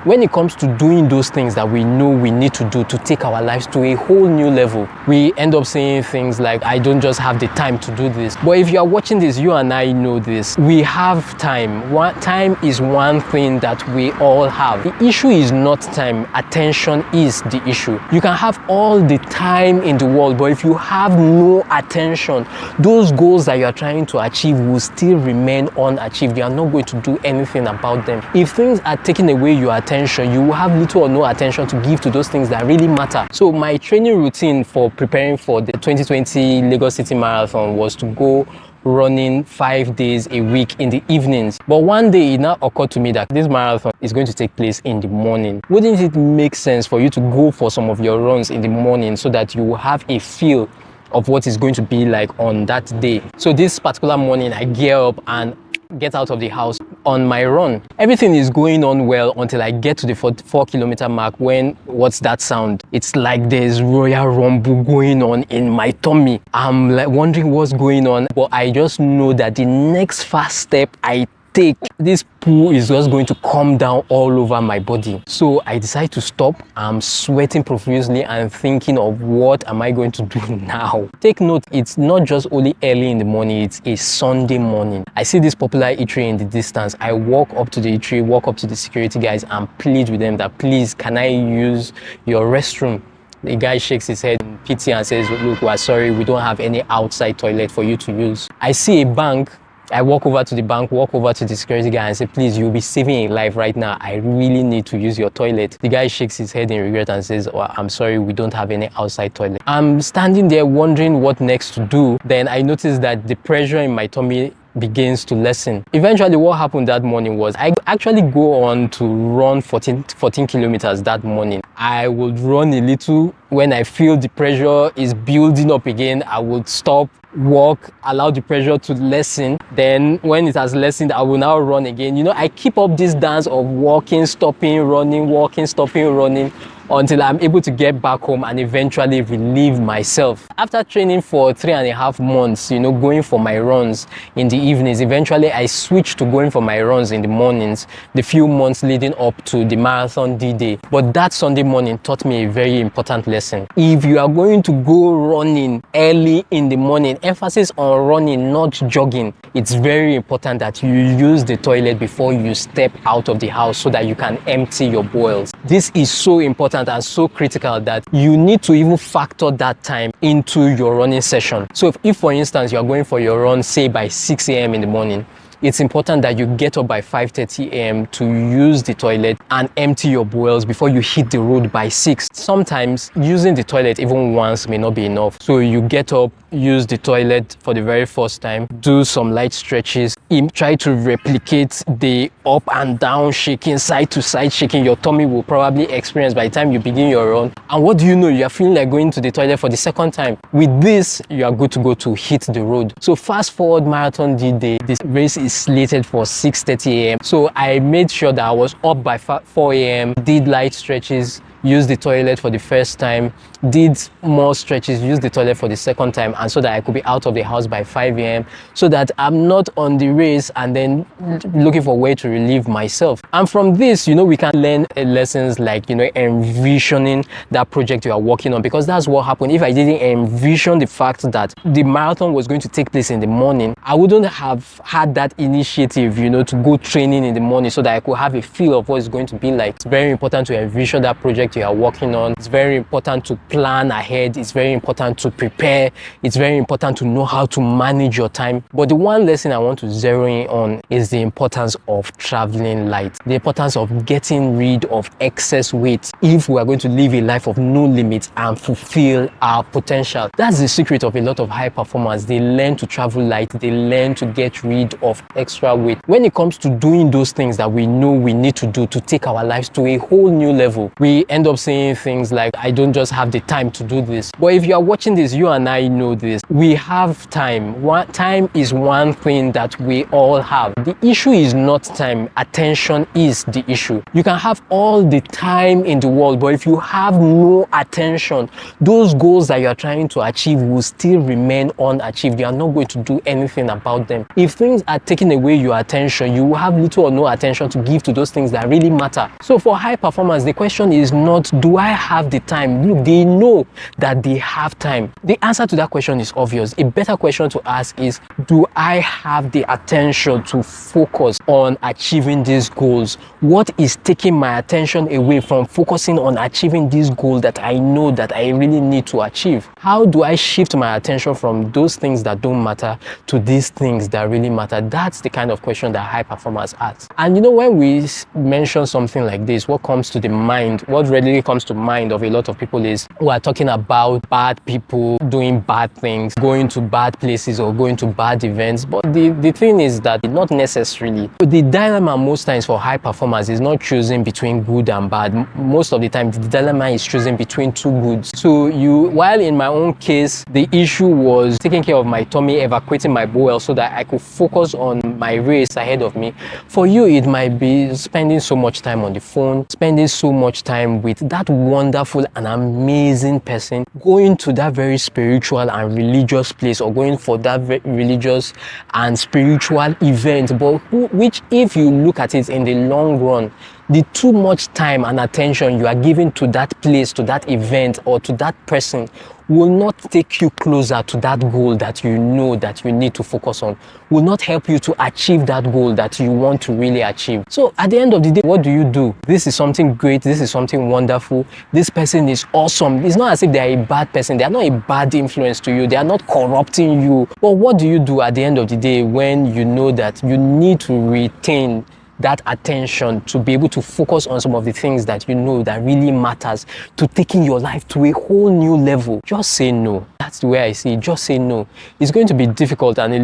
When it comes to doing those things that we know we need to do to take our lives to a whole new level, we end up saying things like, I don't just have the time to do this. But if you are watching this, you and I know this. We have time. Time is one thing that we all have. The issue is not time. Attention is the issue. You can have all the time in the world, but if you have no attention, those goals that you are trying to achieve will still remain unachieved. You are not going to do anything about them. If things are taking away your attention, you will have little or no attention to give to those things that really matter. So my training routine for preparing for the 2020 Lagos City Marathon was to go running 5 days a week in the evenings. But one day it now occurred to me that this marathon is going to take place in the morning. Wouldn't it make sense for you to go for some of your runs in the morning so that you will have a feel of what it's going to be like on that day? So this particular morning, I gear up and get out of the house on my run. Everything is going on well until I get to the 4-kilometer mark when, what's that sound? It's like there's Royal Rumble going on in my tummy. I'm like wondering what's going on, but I just know that the next fast step I take, this poo is just going to come down all over my body. So I decide to stop. I'm sweating profusely and thinking of what am I going to do now. Take note, it's not just only early in the morning, it's a Sunday morning. I see this popular eatery in the distance. I walk up to the eatery, walk up to the security guys and plead with them that, please, can I use your restroom? The guy shakes his head in pity and says, look, we're sorry, we don't have any outside toilet for you to use. I see a bank. I walk over to the bank, walk over to the security guy and say, please, you'll be saving a life right now. I really need to use your toilet. The guy shakes his head in regret and says, oh, I'm sorry, we don't have any outside toilet. I'm standing there wondering what next to do. Then I noticed that the pressure in my tummy begins to lessen. Eventually, what happened that morning was I actually go on to run 14 kilometers that morning. I would run a little. When I feel the pressure is building up again, I would stop, walk, allow the pressure to lessen. Then when it has lessened, I will now run again. You know, I keep up this dance of walking, stopping, running, walking, stopping, running, until I'm able to get back home and eventually relieve myself. After training for 3.5 months, you know, going for my runs in the evenings, eventually I switched to going for my runs in the mornings, the few months leading up to the marathon D-Day. But that Sunday morning taught me a very important lesson. If you are going to go running early in the morning, emphasis on running, not jogging, it's very important that you use the toilet before you step out of the house so that you can empty your bowels. This is so important and so critical that you need to even factor that time into your running session. So if for instance, you're going for your run, say by 6 a.m. in the morning, it's important that you get up by 5:30 a.m. to use the toilet and empty your bowels before you hit the road by 6. Sometimes using the toilet even once may not be enough. So you get up, use the toilet for the very first time, do some light stretches, try to replicate the up and down shaking, side to side shaking your tummy will probably experience by the time you begin your run. And what do you know? You are feeling like going to the toilet for the second time. With this, you are good to go to hit the road. So fast forward Marathon D-Day, this race is slated for 6:30 a.m. So I made sure that I was up by 4 a.m., did light stretches, used the toilet for the first time, did more stretches, used the toilet for the second time, and so that I could be out of the house by 5 a.m. so that I'm not on the race and then looking for a way to relieve myself. And from this, you know, we can learn lessons like, you know, envisioning that project you are working on, because that's what happened. If I didn't envision the fact that the marathon was going to take place in the morning, I wouldn't have had that initiative, you know, to go training in the morning so that I could have a feel of what it's going to be like. It's very important to envision that project you are working on. It's very important to plan ahead. It's very important to prepare. It's very important to know how to manage your time. But the one lesson I want to zero in on is the importance of traveling light, the importance of getting rid of excess weight if we are going to live a life of no limits and fulfill our potential. That's the secret of a lot of high performers. They learn to travel light. They learn to get rid of extra weight. When it comes to doing those things that we know we need to do to take our lives to a whole new level, we end up saying things like, I don't just have the time to do this. But if you are watching this, you and I know this. We have time. Time is one thing that we all have. The issue is not time. Attention is the issue. You can have all the time in the world, but if you have no attention, those goals that you are trying to achieve will still remain unachieved. You are not going to do anything about them. If things are taking away your attention, you will have little or no attention to give to those things that really matter. So for high performers, the question is not, do I have the time? Look, they know that they have time. The answer to that question is obvious. A better question to ask is, do I have the attention to focus on achieving these goals? What is taking my attention away from focusing on achieving this goal that I know that I really need to achieve? How do I shift my attention from those things that don't matter to these things that really matter? That's the kind of question that high performers ask. And you know, when we mention something like this, what comes to the mind, what readily comes to mind of a lot of people is, we are talking about bad people doing bad things, going to bad places or going to bad events. But the thing is that not necessarily. The dilemma most times for high performers is not choosing between good and bad. Most of the time, the dilemma is choosing between two goods. So while in my own case, the issue was taking care of my tummy, evacuating my bowel so that I could focus on my race ahead of me. For you, it might be spending so much time on the phone, spending so much time with that wonderful and amazing person, going to that very spiritual and religious place, or going for that religious and spiritual event, but which, if you look at it in the long run, the too much time and attention you are giving to that place, to that event, or to that person will not take you closer to that goal that you know that you need to focus on, will not help you to achieve that goal that you want to really achieve. So at the end of the day, what do? This is something great. This is something wonderful. This person is awesome. It's not as if they are a bad person. They are not a bad influence to you. They are not corrupting you. But what do you do at the end of the day when you know that you need to retain that attention to be able to focus on some of the things that you know that really matters, to taking your life to a whole new level? Just say no. That's the way I see it. Just say no. It's going to be difficult and a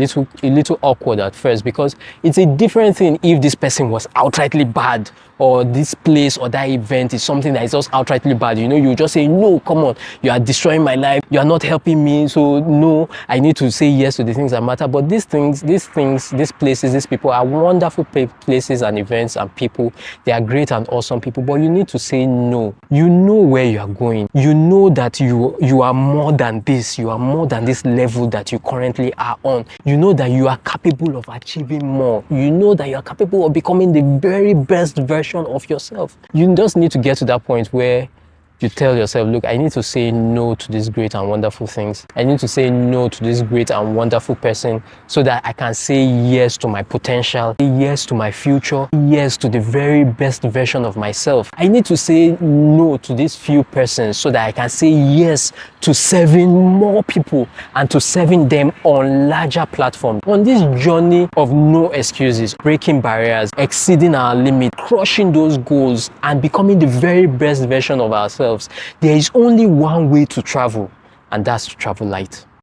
little awkward at first, because it's a different thing if this person was outrightly bad, or this place or that event is something that is just outrightly bad. You know, you just say, no, come on, you are destroying my life, you are not helping me, so no, I need to say yes to the things that matter. But these things, these places, these people are wonderful places and events and people. They are great and awesome people, but you need to say no. You know where you are going. You know that you are more than this. You are more than this level that you currently are on. You know that you are capable of achieving more. You know that you are capable of becoming the very best version of yourself. You just need to get to that point where you tell yourself, look, I need to say no to these great and wonderful things. I need to say no to this great and wonderful person so that I can say yes to my potential, yes to my future, yes to the very best version of myself. I need to say no to these few persons so that I can say yes to serving more people and to serving them on larger platforms. On this journey of no excuses, breaking barriers, exceeding our limit, crushing those goals, and becoming the very best version of ourselves, there is only one way to travel, and that's to travel light.